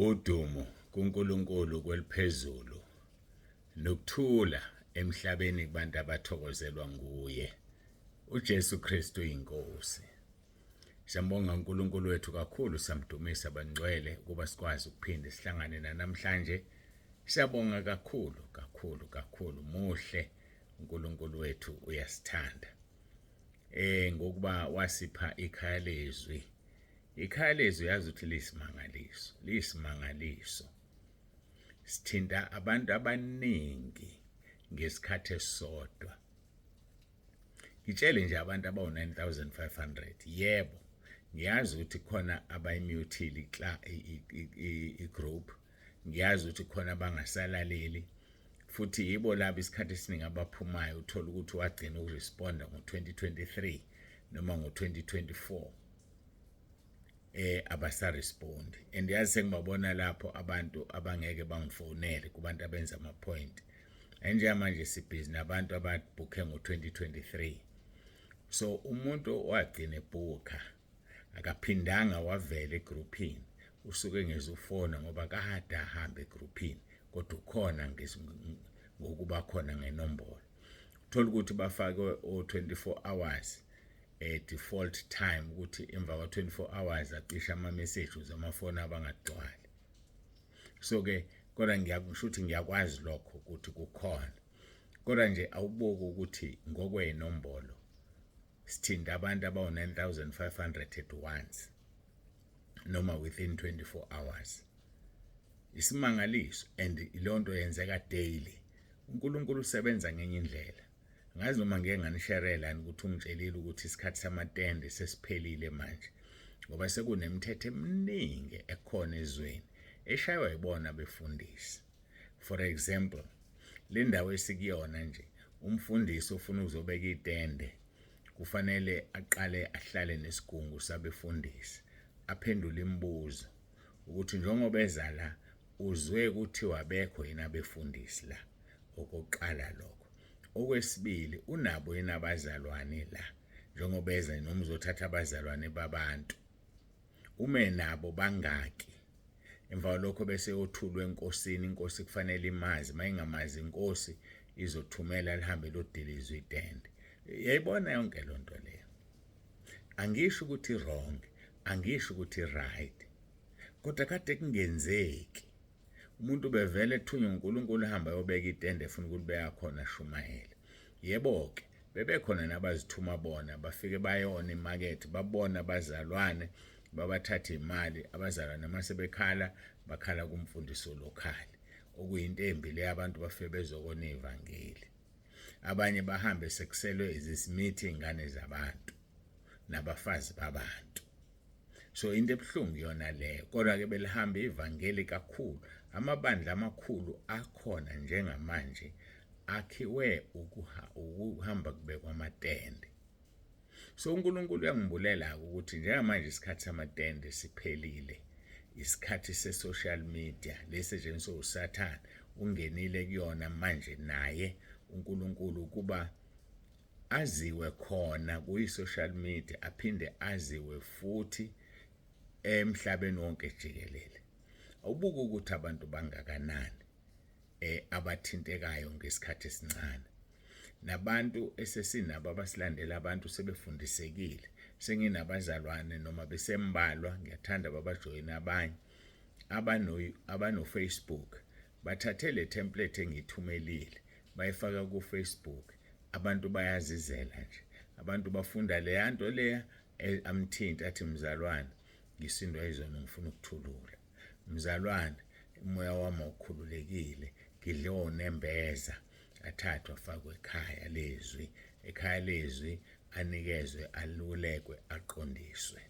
Udumo kuNkulunkulu kweliphezulu nokuthula emhlabeni kubantu abathokozelwa nguye. uJesu Kristu inkosi. Siyambonga uNkulunkulu wethu kakhulu, samdumisa bangcwele ukuba sikwazi ukuphinde sihlangane namhlanje. Siyabonga kakhulu muhle uNkulunkulu wethu, uyasithanda. Ngokuba wasipha ikhaya lezwi. Ikhaya lezwi yazi ukuthi liyisimangaliso. Sithinta abantu abaningi ngesikhathi esisodwa. Ngitshele nje abantu abawu-9,500. Yebo, ngiyazi ukuthi khona abayimutile i-group. Ngiyazi ukuthi khona abangasalaleli. Futhi yibo labo isikhathi esiningi abaphumayo uthola ukuthi wagcina ukuresponda ngo-2023 noma ngo-2024. Abasarespondi. And yazi sengibabona lapho abantu abangeke bangifonele kubantu abenza ama-point. Njengamanje sibhizi nabantu ababhukhe ngo-2023. So umuntu wagcina ebhukha akaphindanga wavela egroupini. Usuke ngezufona ngoba kade ahamba egroupini kodwa ukhona ngokuba khona ngenombolo. Uthola ukuthi bafake o-24 hours default time ukuthi emva kwa-24 hours acisha ama-messages amafoni abangagcwali. So ke kodwa ngiyakusho ukuthi ngiyakwazi lokho ukuthi kukhona. Kodwa nje awubuke ukuthi ngokwenombolo sithinta abantu abawu-9,500 at once noma within 24 hours. Isimangaliso, and ilonto yenzeka daily. uNkulunkulu usebenza ngenye indlela. Ngazi noma ngeke nganisharela ukuthi ungitshelile ukuthi isikhathi samatende sesiphelile manje, ngoba sekunemithetho eminingi ekhona ezweni eshaywa yibona befundisi. For example, le ndawo esikuyona nje, umfundisi ofuna ukuzobeka itende kufanele aqale ahlale nesigungu sabefundisi, aphendule imibuzo ukuthi njengoba eza la uzwe ukuthi wabekho yini abefundisi la. Okokuqala lokho. Okwesibili, unabo yini abazalwane la, njengoba eza noma uzothatha abazalwane babantu. Ume nabo bangaki. Emva kwalokho bese yothulwa enkosini. Inkosi kufanele imazi, mayingamazi inkosi izothumela lihambe lodilizwa itende. Yayibona yonke lonto leyo. Angisho ukuthi wrong, angisho ukuthi right, kodwa kade kungenzeki. Umuntu bevele ethunywe uNkulunkulu ehamba yobeka itende efuna ukulibeka khona shumayela. Yebo ke bebekhona nabazithuma bona bafike bayona emarket babona abazalwane babathatha imali. Abazalwane mase bekhala bakhala kumfundiso lokhali, okuyinto embi le abantu bafike bezokona ivangeli. Abanye bahambe sekuselwe izisimithi ingane zabantu nabafazi babantu. So into ebuhlungu yona leyo, kodwa ke belihamba ivangeli kakhulu. Amabandla amakhulu akhona njengamanje akhiwe ukuhamba kubekwa amatende. So uNkulunkulu uyangibulela ukuthi njengamanje isikhathi samatende siphelile. Isikhathi se-social media lesetshenziswa uSathane ungenile kuyona manje naye uNkulunkulu ukuba aziwe khona kuyi-social media, aphinde aziwe futhi emhlabeni wonke jikelele. Awubuke ukuthi abantu bangakanani abathintekayo ngesikhathi esincane. Nabantu esesinabo abasilandela abantu sebefundisekile. Senginabazalwane noma besembalwa, ngiyathanda babajoyina abanye abano-Facebook. Bathathe le template engithumelile bayifaka ku-Facebook. Abantu bayazizela nje. Abantu bafunda leya nto leya amthinta athi mzalwane ngisindwa izona ngifuna ukuthulula. Mzalwane umoya wami awukhululekile, ngidle onembeza. Athathwa afakwe ekhaya lezwi. Ekhaya lezwi anikezwe, alulekwe, aqondiswe.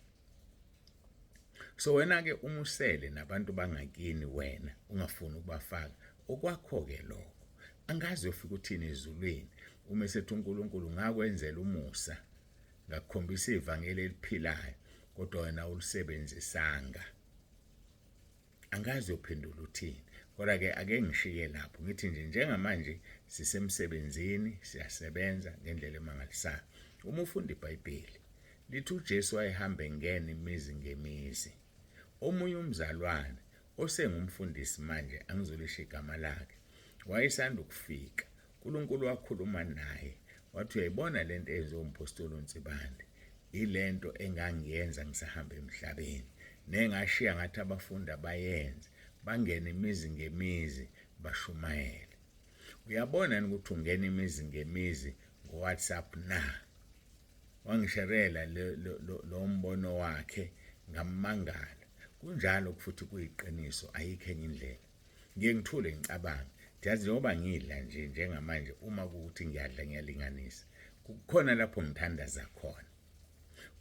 So wena ke umusele nabantu bangakini wena ungafuni ukubafaka. Okwakho ke lokho. Angazi ufika uthini ezulwini uma sethi uNkulunkulu ngakwenzela umusa, ngakukhombisa ivangeli eliphilayo kodwa wena ulisebenzisanga. Angazi uphendula uthini. Kodwa ke ake ngishiye lapho ngithi nje njengamanje sisemsebenzini, siyasebenza ngendlela emangalisayo. Uma ufunda iBhayibheli lithi uJesu wayehamba engena imizi ngemizi. Omunye umzalwane osengumfundisi manje angizolisho igama lakhe wayesanda ukufika. uNkulunkulu wakhuluma naye wathi uyayibona lento ezompostoli uNsibande ilento engangiyenza ngisahamba emhlabeni nengashiya ngathi abafundi abayenze bangena imizi ngemizi bashumayele. Uyabona ukuthi ungena imizi ngemizi ngoWhatsApp na. Wangisherela lo mbono wakhe ngamangala. Kunjalo futhi kuyiqiniso ayikho enye indlela. Ngeke ngithule ngicabanga. Yazi njengoba ngidla nje njengamanje uma ukuthi ngiyadla ngiyalinganisa. Kukhona lapho ngithandaza khona.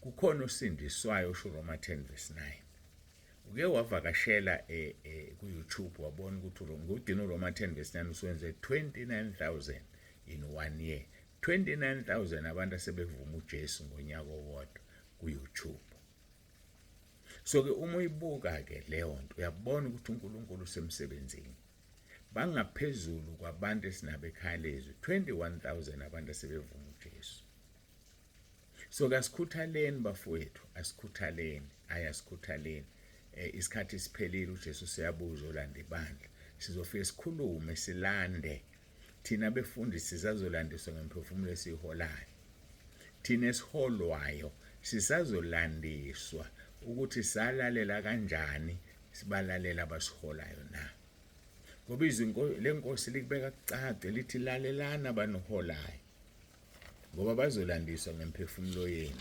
Kukhona usindiswayo usho Roma 10:9. Uke wavakashela ku-YouTube wabona ukuthi ngudina uRoma 10:9 usenze 29,000 in 1 year. 29,000 abantu asebevuma uJesu ngonyaka owodwa ku-YouTube. So ke uma uyibuka ke leyo nto uyabona ukuthi uNkulunkulu usemsebenzini. Bangaphezulu kwabantu esinabo ekhaya lezwe 21,000 abantu asebevuma uJesu. So kasikhuthaleni bafowethu, asikhuthaleni, ayasikhuthaleni. Isikhathi siphelile uJesu siyabuza olanda ibandla. Sizofika sikhulume silande. Thina befundi sisazolandiswa ngemphefumulo esiholayo. Thina esiholwayo sisazolandiswa ukuthi salalela kanjani sibalalela abasiholayo na. Ngoba lenkosi likubeka kucace lithi lalelana abaniholayo. Ngoba bazolandiswa ngemphefumulo yenu.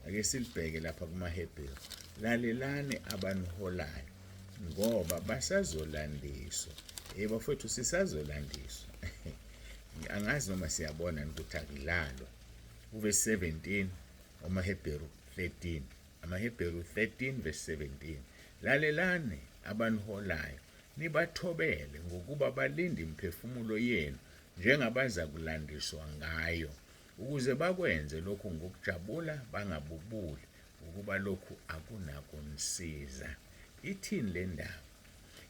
Ake silibheke lapha kumaHebheru. Lalelane abaniholayo ngoba basazolandiswa. Bafowethu sisazolandiswa. Angazi noma siyabona ukuthi akudlalwa. Uverse 17 amaHebheru 13. AmaHebheru 13:17. Lalelane abaniholayo nibathobele ngokuba balinde imphefumulo yenu njengabaza kulandiswa ngayo ukuze bakwenze lokhu ngokujabula bangabubuli ukuba lokhu akunakunisiza. Ithini le ndaba?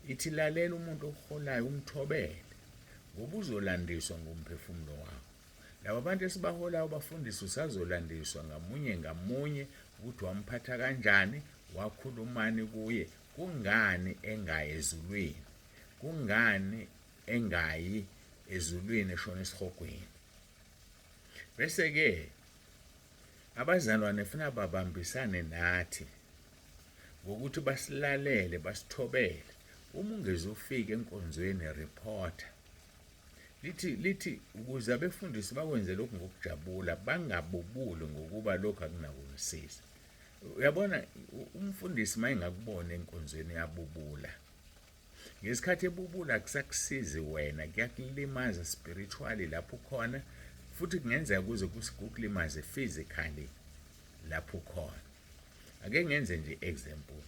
Ithi lalela umuntu oholayo umthobele ngoba uzolandiswa ngomphefumulo wakho. Laba abantu esibaholayo bafundisa usazolandiswa ngamunye ngamunye ukuthi wamphatha kanjani, wakhulumani kuye, kungani engayi ezulwini, kungani engayi ezulwini eshona esihogweni. Bese ke abazalwane funa babambisane nathi ngokuthi basilalele basithobele. Uma ungezufika enkonzweni reporter lithi ukuze abefundisi bakwenze lokhu ngokujabula bangabubuli ngokuba lokhu akunakunisiza. Uyabona umfundisi mayengakubona enkonzweni yabubula ngesikhathi ebubula akusakusizi wena, kuyakulimaza spiritually lapho khona futhi kungenzeka kuze kukulimaze physically lapho khona. Ake ngenze nje example.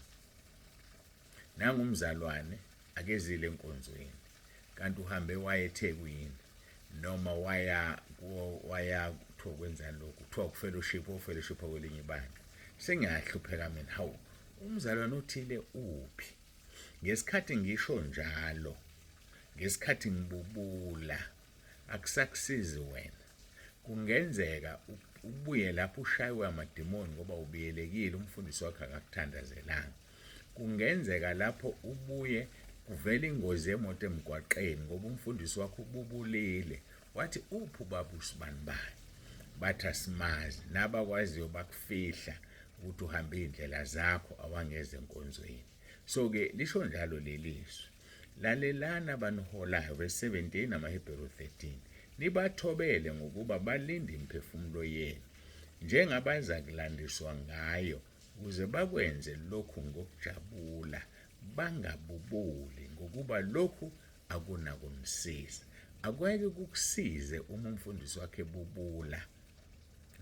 Nangumzalwane akezile enkonzweni kanti uhambe waye eThekwini noma waya kuthiwa kwenza lokhu kuthiwa kufellowship kwelinye ibandla. Sengiyahlupheka mina, hawu umzalwane othile uphi? Ngesikhathi ngisho njalo, ngesikhathi ngibubula akusakusizi wena. Kungenzeka ubuye lapho ushaywe amadimoni ngoba ubiyelekile umfundisi wakhe akakuthandazelanga. Kungenzeka lapho ubuye kuvela ingozi yemoto emgwaqeni ngoba umfundisi wakho ububulile wathi uphi ubaba uSibanibani. Bathi asimazi, nabakwaziyo bakufihla ukuthi uhambe indlela zakho awangeze enkonzweni. So ke lisho njalo lelizwi. Lalelana abaniholayo verse 17 amaHebheru 13. Nibathobele ngokuba balinde imphefumulo yenu njengabaza kulandiswa ngayo ukuze bakwenze lokhu ngokujabula bangabubuli ngokuba lokhu akunakunisiza. Akweke kukusize uma umfundisi wakhe ebubula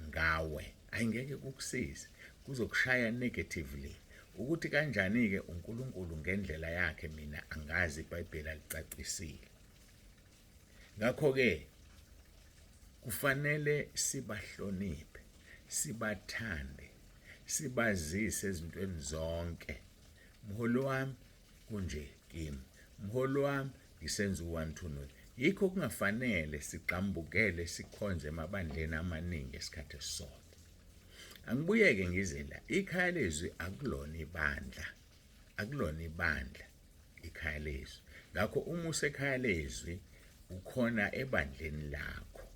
ngawe, ayingeke kukusize, kuzokushaya negatively. Ukuthi kanjani ke uNkulunkulu ngendlela yakhe mina angazi, iBhayibheli alicacisile. Ngakho ke kufanele sibahloniphe, sibathande, sibazise ezintweni zonke. Mholo wami kunje kimi, mholo wami ngisenza u1-2. Yikho kungafanele siqambukele sikhonze emabandleni amaningi esikhathi esisodwa. Angibuyeke ngize la, ikhaya lezwi akulona ibandla, akulona ibandla. ikhaya lezwi. Ngakho uma usekhaya lezwi ukhona ebandleni lakho.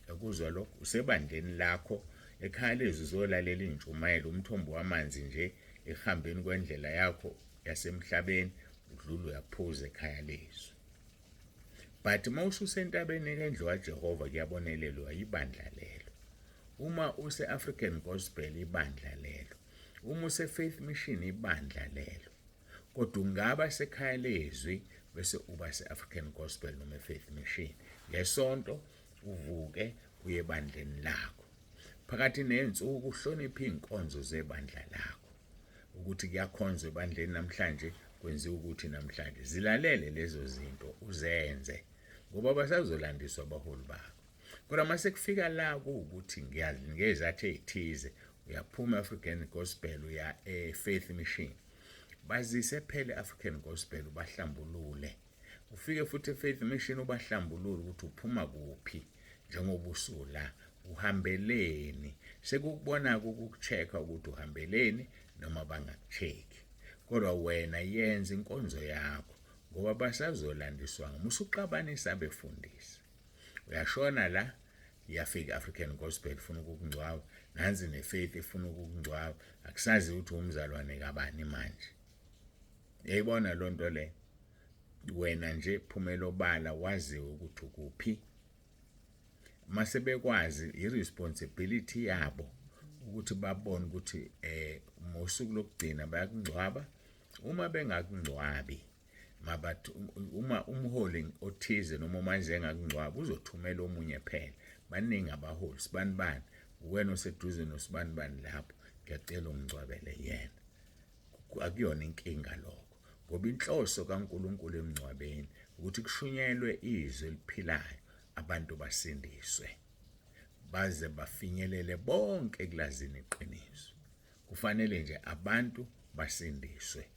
Yakuzwa lokho, usebandleni lakho ekhaya lezwi uzolalela intshumayelo, umthombo wamanzi nje ehambeni kwendlela yakho yasemhlabeni udlula uyaphuza ekhaya lezwi. But mawususentabeni endlu Jehova kuyabonelelwa ibandla lelo. Uma use-African Gospel ibandla lelo. Uma use-Faith Mission ibandla lelo. Kodwa ungaba sekhaya lezwi bese uba se-African Gospel noma e-Faith Mission. Ngesonto uvuke uye ebandleni lakho. Phakathi nensuku uhloniphe inkonzo zebandla lakho. Ukuthi kuyakhonzwa ebandleni namhlanje kwenziwa ukuthi namhlanje. Zilalele lezo zinto uzenze ngoba basazolandiswa abaholi bakho. Kodwa mase kufika la ukuthi ngezathu ezithize uyaphuma African Gospel uya e-Faith Mission. Bazise phela African Gospel ubahlambulule. Ufike futhi e-Faith Mission ubahlambulule ukuthi uphuma kuphi njengoba usula uhambeleni. Sekukubona ukukuchecka ukuthi uhambeleni noma bangakuchecki. Kodwa wena yenza inkonzo yakho ngoba basazolandiswa musuqabanisa befundisa. Uyashona la yafika African Gospel ifuna ukungcwaba, nansi neFaith ifuna ukungcwaba, akusazi ukuthi umzalwane kabani manje. Yayibona lonto le. Wena nje phumela obala waziwe ukuthi ukuphi. Mase bekwazi iresponsibility yabo ukuthi babone ukuthi ngosuku lokugcina bayakungcwaba. Uma bengakungcwabi mabathi uma umholi othize noma manje engakungcwaba uzothumela omunye phela. Baningi abaholi sibanibani wena oseduze nosibanibani lapho ngiyacela ungcwabele yena. Akuyona inkinga lokho ngoba inhloso kaNkuluNkulu emncwabeni ukuthi kushunyelwe izwi eliphilayo abantu basindiswe baze bafinyelele bonke kulazini iqiniso. Kufanele nje abantu basindiswe.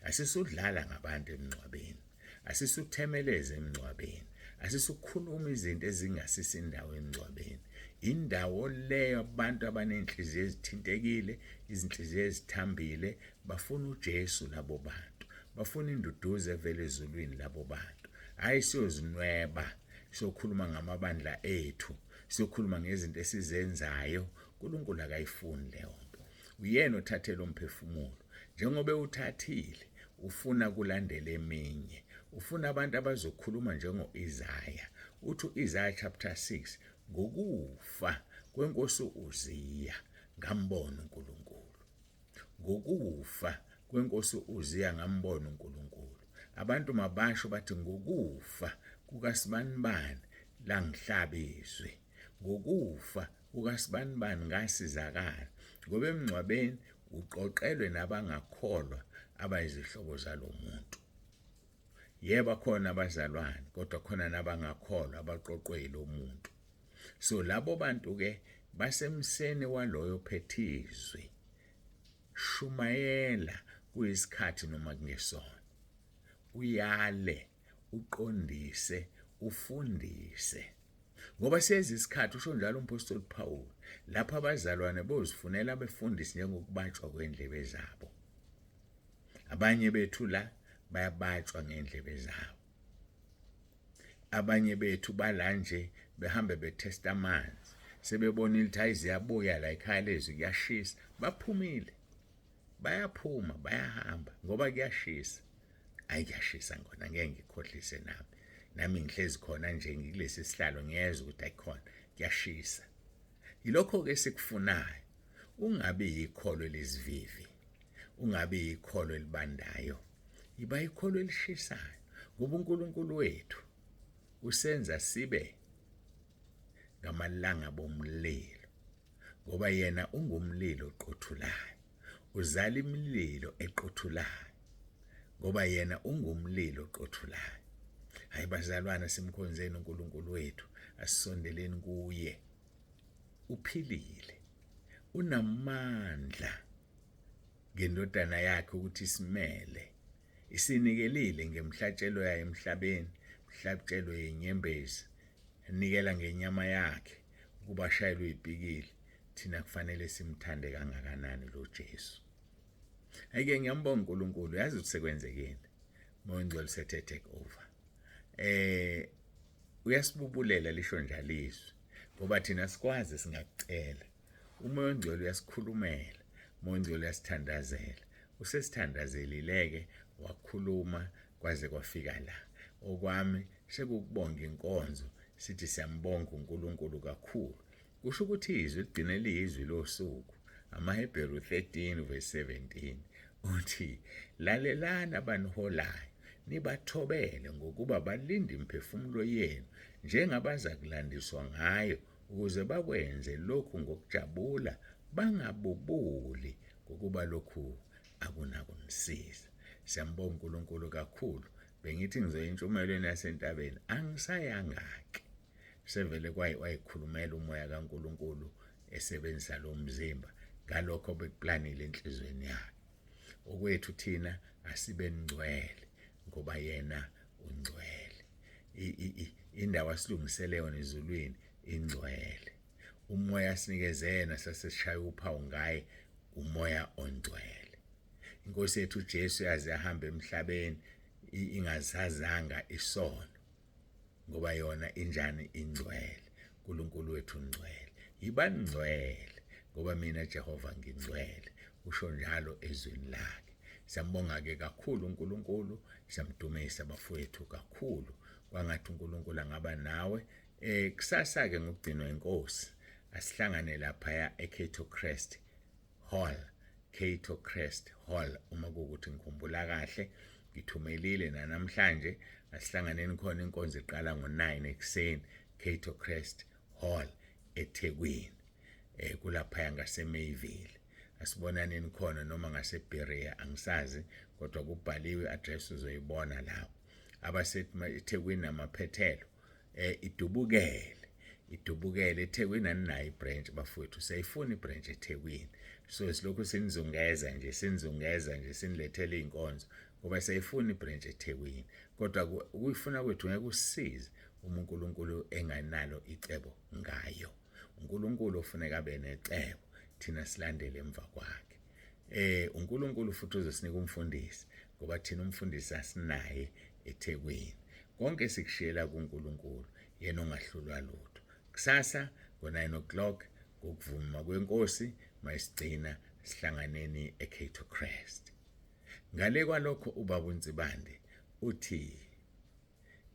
Asisudlala ngabantu emncwabeni, asisuthemeleze emncwabeni, asisukhuluma izinto ezingasisi indawo emncwabeni. Indawo leyo abantu abanenhliziyo ezithintekile, izinhliziyo ezithambile bafuna uJesu labo bantu. Bafuna induduzo evela ezulwini labo bantu. Hayi siyozinweba, siyokhuluma ngamabandla ethu, siyokhuluma ngezinto esizenzayo. uNkulunkulu akayifuni leyo nto. Uyena othathela umphefumulo. Njengoba uthathile ufuna kulandela eminye. Ufuna abantu abazokhuluma njengo-Isaya. Uthi u-Isaya chapter 6 ngokufa kwenkosi uZiya ngambona uNkulunkulu. Ngokufa kwenkosi uZiya ngambona uNkulunkulu. Abantu mabasho bathi ngokufa kukasibanibani la ngihlaba izwi. Ngokufa kukasibanibani ngasizakala. Ngoba emncwabeni uqoqelwe nabangakholwa abayizihlobo zalomuntu. Yebo khona abazalwane kodwa khona nabangakholwa abaqoqwe lo muntu. So labo bantu ke basemseni waloyo phethizwe. Shumayela kuyisikhathi noma kungesona. Uyale, uqondise, ufundise. Ngoba siyezi isikhathi usho njalo umpostoli Paul lapha abazalwane bozifunela befundisi njengokubatshwa kwendlebe zabo. Abanye bethu la bayabatshwa ngendlebe zabo. Abanye bethu bala nje behambe bethesta amanzi. Sebebonile ukuthi hayi ziyabuya la ekhaya lezwi kuyashisa. Baphumile. Bayaphuma, bayahamba ngoba kuyashisa. Hayi kuyashisa ngona ngeke ngikhohlise nami. Nami ngihlezi khona nje ngikulesi sihlalo ngiyezwa ukuthi ayikhona kuyashisa. Yilokho ke sikufunayo. Ungabe ikholo lesivivi. Ungabe ikholo elibandayo. Iba ikholo elishisayo. Ngoba uNkulunkulu wethu usenza sibe ngamalanga bomlilo. Ngoba yena ungumlilo oqothulayo. Uzala imililo eqothulayo. Ngoba yena ungumlilo oqothulayo. Hayi bazalwana simkhonzeni uNkulunkulu wethu asisondeleni kuye. Uphilile. Unamandla ngendodana yakhe ukuthi isimele. Isinikelile ngemhlatshelo yayo emhlabeni, mhlatshelo yenyembezi. Nikela ngenyama yakhe ukuba shayelwe ibhikili. Thina kufanele simthande kangakanani lo Jesu. Ayike ngiyambonga uNkulunkulu yazi ukuthi sekwenzekeni. umoya ongcwele usethe take over. Uyasibubulela lisho njalo izwi ngoba thina sikwazi singakucela. Umoya ongcwele uyasikhulumela, umoya ongcwele uyasithandazela. Usesithandazelile-ke wakhuluma kwaze kwafika la. Okwami sekukubonga inkonzo sithi siyambonga uNkulunkulu kakhulu. Kusho ukuthi izwi ligcine liyizwi losuku. AmaHebheru 13 verse 17 uthi lalelani abaniholayo nibathobele ngokuba balinde imphefumulo yenu njengabaza kulandiswa ngayo ukuze bakwenze lokhu ngokujabula bangabubuli ngokuba lokhu akunakunisiza. Siyambonga uNkulunkulu kakhulu. Bengithi ngizoya entshumayelweni yasentabeni angisayangake. Sevele wayikhulumela umoya kaNkulunkulu esebenzisa lo mzimba ngalokho bekuplanile enhlizweni yakhe. Okwethu thina asibe ngcwele ngoba yena ungcwele. Indawo asilungisele yona ezulwini ingcwele. Umoya sinikezena saseshaya uphawu ngaye umoya ongcwele. Inkosi yethu uJesu yaze ahamba emhlabeni ingazazanga isono ngoba yona injani ingcwele. uNkulunkulu wethu ungcwele. Yibani ngcwele ngoba mina Jehova ngingcwele. Usho njalo ezweni lakhe. Siyambonga-ke kakhulu uNkulunkulu, siyamdumisa bafowethu kakhulu. Kwangathi uNkulunkulu angaba nawe. Kusasa-ke ngokugcinwa inkosi asihlangane laphaya eCato Crest Hall. Cato Crest Hall uma kuwukuthi ngikhumbula kahle. Ngithumelile namhlanje asihlanganeni khona inkonzo iqala ngo-9 ekuseni Cato Crest Hall eThekwini. Kulaphaya ngaseMayville. Asibonaneni khona noma ngaseBerea angisazi kodwa kubhaliwe address uzoyibona lapho. AbaseThekwini namaphethelo idubukele eThekwini aninayo ibranch bafowethu. Sayifuna ibranch eThekwini. So silokhu sinizungeza nje sinilethele inkonzo ngoba sayifuna ibranch eThekwini. Kodwa ukufuna kwethu ngeke usisize uma uNkulunkulu enganalo icebo ngayo. uNkulunkulu ufuneka abe necebo thina silandele emva kwakhe. uNkulunkulu futhi uzosinika umfundisi ngoba thina umfundisi asinaye eThekwini. Konke sikushiyela kuNkulunkulu yena ongahlulwa lutho. Kusasa ngo-9 o'clock ngokuvuma kwenkosi mayisigcina sihlanganeni eCato Crest. Ngale kwalokho ubaba uNtsibande uthi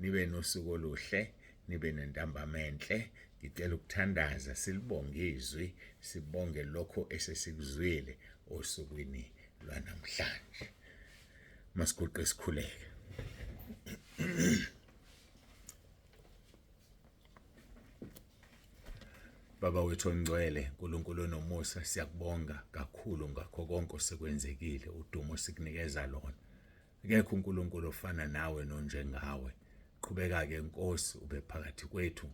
nibe nosuku oluhle, nibe nentambama enhle. Ngicela ukuthandaza silibonge izwi, sibonge lokho esesikuzwile osukwini lwanamhlanje. Masiguqe isikhuleke. Baba wethu ongcwele, uNkulunkulu onomusa, siyakubonga kakhulu ngakho konke osekwenzekile, udumo sikunikeza lona. Akekho uNkulunkulu ofana nawe nonjengawe. Qhubeka-ke Nkosi ube phakathi kwethu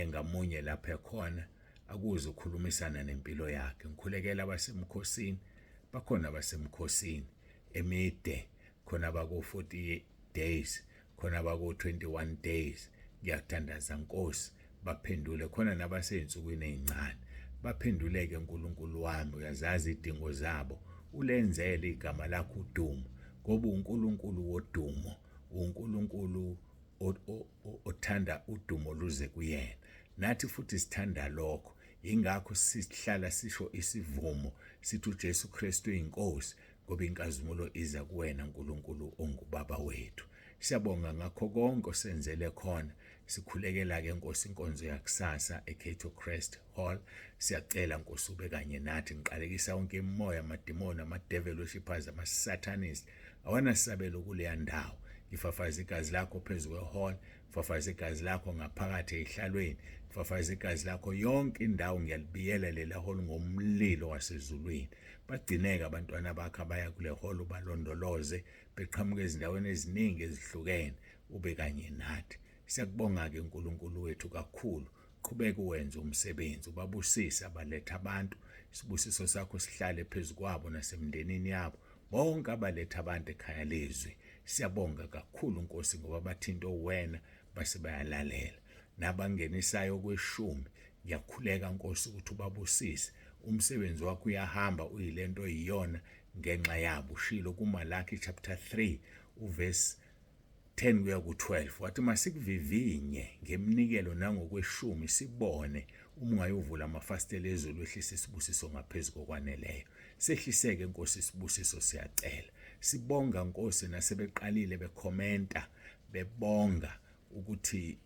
ngamunye lapha ekhona akuze ukhulumisana nempilo yakhe. Ngikhulekela abasemkhosini, bakhona abasemkhosini emide, khona abako-40 days, khona abako-21 days. Ngiyakuthandaza Nkosi, baphendule khona nabasey'nsukwini ey'ncane. Baphenduleke uNkulunkulu wami, uyazazi idingo zabo. Ulenzele igama lakho udumo ngoba uNkulunkulu wodumo, uNkulunkulu othanda udumo luze kuyena. Nathi futhi sithanda lokho. Ingakho sihlala sisho isivumo sithi uJesu Kristu uyinkosi ngoba inkazimulo iza kuwena uNkulunkulu ongubaba wethu. Siyabonga ngakho konke osenzele khona. Sikhulekela-ke Nkosi inkonzo yakusasa eCato Crest Hall. Siyacela Nkosi ube kanye nathi. Ngiqalekisa wonke imimoya, amadimoni, ama-devil worshippers, ama-satanists awanasabelo kuleya ndawo. Ngifafaza igazi lakho phezu kwe-hall, ngifafaza igazi lakho ngaphakathi ey'hlalweni, ngifafaza igazi lakho yonke indawo. Ngiyalibiyela lela hall ngomlilo wasezulwini. Bagcineke abantwana bakho abaya kule hall, ubalondoloze beqhamuke ezindaweni eziningi ezihlukene, ube kanye nathi. Siyakubonga-ke uNkulunkulu wethu kakhulu. Qhubeka uwenze umsebenzi, ubabusise abaletha abantu. Isibusiso sakho sihlale phezu kwabo nasemndenini yabo bonke abaletha abantu ekhaya lezwi. Siyabonga kakhulu Nkosi ngoba bathinto wena base bayalalela. Nabangenisayo kwe10 ngiyakhuleka Nkosi ukuthi ubabusise. Umsebenzi wakho uyahamba uyilento oyiyona ngenxa yabo. Ushilo kuMalaki chapter 3 uverse 10 kuya ku-12 wathi masikuvivinye ngeminikelo nangokweshumi sibone uma ungayovula amafasitela ezulu ehlise isibusiso ngaphezu kokwaneleyo. Sehliseke Nkosi isibusiso siyacela. Sibonga Nkosi nasebeqalile bekhomenta bebonga ukuthi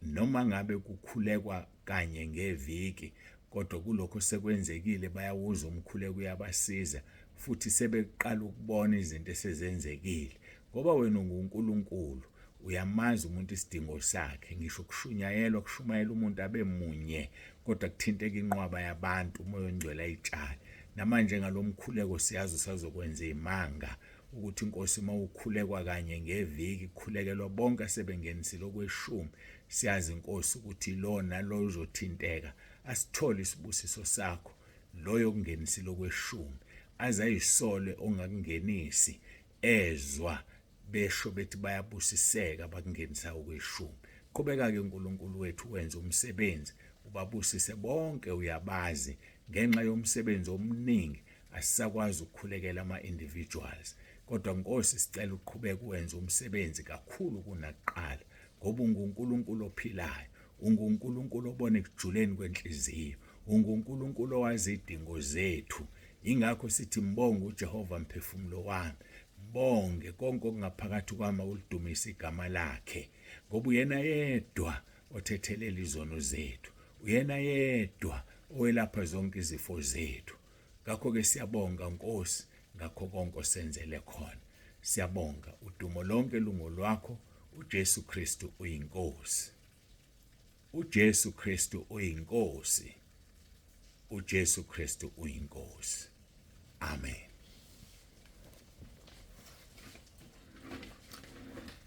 noma ngabe kukhulekwa kanye ngeviki kodwa kulokho sekwenzekile bayawuza umkhuleko uyabasiza futhi sebeqala ukubona izinto esezenzekile. Ngoba wena unguNkulunkulu uyamazi umuntu isidingo sakhe, ngisho kushumayela umuntu abe munye kodwa kuthinteka inqwaba yabantu umoya ongcwele ayitshale. Namanje ngalomkhuleko siyazi usazokwenza imanga ukuthi Nkosi mawukhulekwa kanye ngeviki kukhulekelwa bonke sebengenisile okweshumi. Siyazi Nkosi ukuthi lo nalo uzothinteka asithole isibusiso sakho loyo kungenisile okweshumi azayisole ongakungenisi ezwa besho bethi bayabusiseka bakungenisa okweshumi. Qhubeka ke uNkulunkulu wethu wenza umsebenzi ubabusise bonke uyabazi ngenxa yomsebenzi omningi asisakwazi ukukhulekela ama-individuals kodwa Nkosi sicela uqhubeke wenza umsebenzi kakhulu kunakuqala ngoba unguNkulunkulu ophilayo, unguNkulunkulu obona ekujuleni kwenhliziyo, unguNkulunkulu owazi izidingo zethu. Ingakho sithi mbonge uJehova mphefumulo wami, mbonge konke okungaphakathi kwami ulidumise igama lakhe ngoba uyena yedwa othethelela izono zethu, uyena yedwa owelapha zonke izifo zethu. Ngakho-ke siyabonga Nkosi ngakho konke osenzele khona. Siyabonga, udumo lonke lungolwakho. uJesu Kristu uyinkosi. uJesu Kristu uyinkosi. uJesu Kristu uyinkosi. Amen.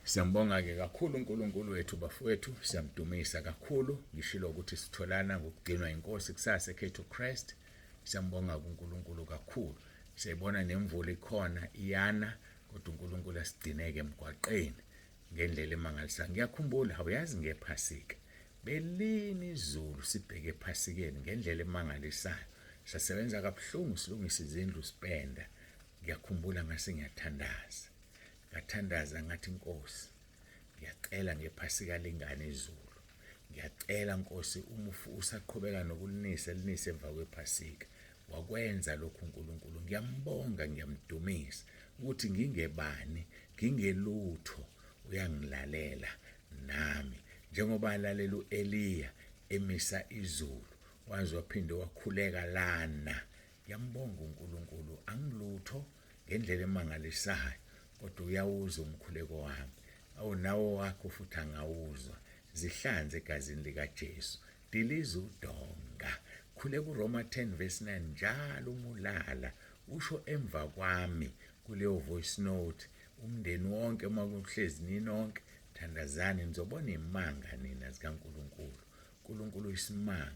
Siyambonga-ke kakhulu uNkulunkulu wethu bafowethu, siyamdumisa kakhulu. Ngishilo ukuthi sitholana ngokugcinwa inkosi kusasa ekhethu Christ. Siyambonga kuNkulunkulu kakhulu. Siyibona nemvula ikhona iyana kodwa uNkulunkulu asigcineke emgwaqeni ngendlela emangalisayo. Ngiyakhumbula awuyazi ngephasika belini izulu sibheke ephasikeni ngendlela emangalisayo. Sasebenza kabuhlungu silungisa izindlu sipenda. Ngiyakhumbula ngase ngiyathandaza. Ngathandaza ngathi Nkosi, ngiyacela ngephasika lingane izulu. Ngiyacela Nkosi uma usaqhubeka nokulinisa elinise emva kwephasika. Wakwenza lokhu uNkulunkulu. Ngiyambonga, ngiyamdumisa ukuthi ngingebani, ngingelutho uyangilalela nami. Njengoba alalela uEliya emisa izulu, waze waphinde wakhuleka lana. Ngiyambonga uNkulunkulu, angilutho ngendlela emangalisayo kodwa uyawuza umkhuleko wami. Awunawo wakho futhi angawuzwa. Zihlanze egazini likaJesu. Diliza udonga. Khuleka uRoma 10 verse 9 njalo umulala. Usho emva kwami kuleyo voice note. Umndeni wonke makuhlezi ninonke thandazani nizobona imanga nina zikaNkulunkulu. uNkulunkulu isimanga.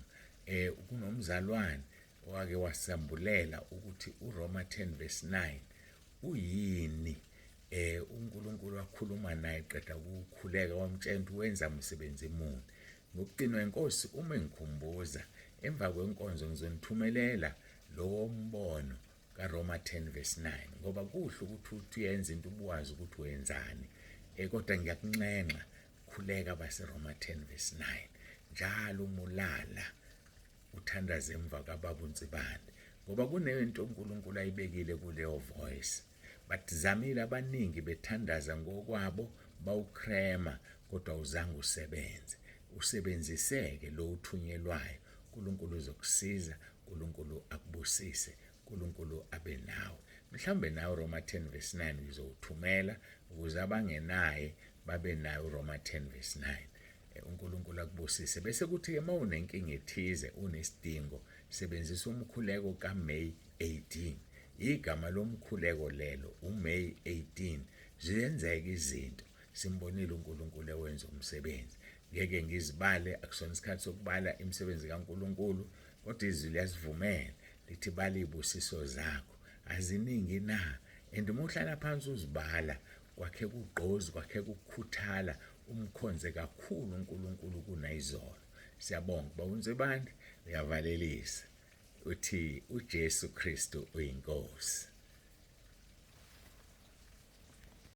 Kunomzalwane owake wasambulela ukuthi uRoma 10 verse 9 uyini. uNkulunkulu wakhuluma naye qeda ukukhuleka wamtshela ukuthi wenza umsebenzi muni. Ngokugcinwa inkosi uma ngikhumbuza emva kwenkonzo ngizonithumelela lowo mbono kaRoma 10 verse 9 ngoba kuhle ukuthi uyenze into ubuwazi ukuthi wenzani. Kodwa ngiyakunxenxa khuleka baseRoma 10 verse 9 njalo umulala uthandaze emva kababa uNtsibande ngoba kunento uNkulunkulu ayibekile kuleyo voice. Batizamile abaningi bethandaza ngokwabo bawukrema kodwa uzange usebenze. Usebenziseke lo uthunyelwayo. uNkulunkulu uzokusiza, uNkulunkulu akubusise, uNkulunkulu abe nawe. Mhlawumbe nawe uRoma 10 verse 9 ngizowuthumela ukuze abangenaye babe nayo uRoma 10 verse 9. uNkulunkulu akubusise. Bese kuthi-ke uma unenkinga ethize unesidingo sebenzisa umkhuleko kaMay 18. Igama lomkhuleko lelo uMay 18. Ziyenzeka izinto. Simbonile uNkulunkulu ewenza umsebenzi. Ngeke ngizibale, akusona isikhathi sokubala imisebenzi kaNkulunkulu kodwa izwi liyasivumela lithi bala izibusiso zakho. Aziningi na. And uma uhlala phansi uzibala kwakhe kugqozi, kwakhe kukhuthala umkhonze kakhulu uNkulunkulu kunayizolo. Siyabonga bawuNtsibande uyavalelisa uthi uJesu Kristu uyinkosi.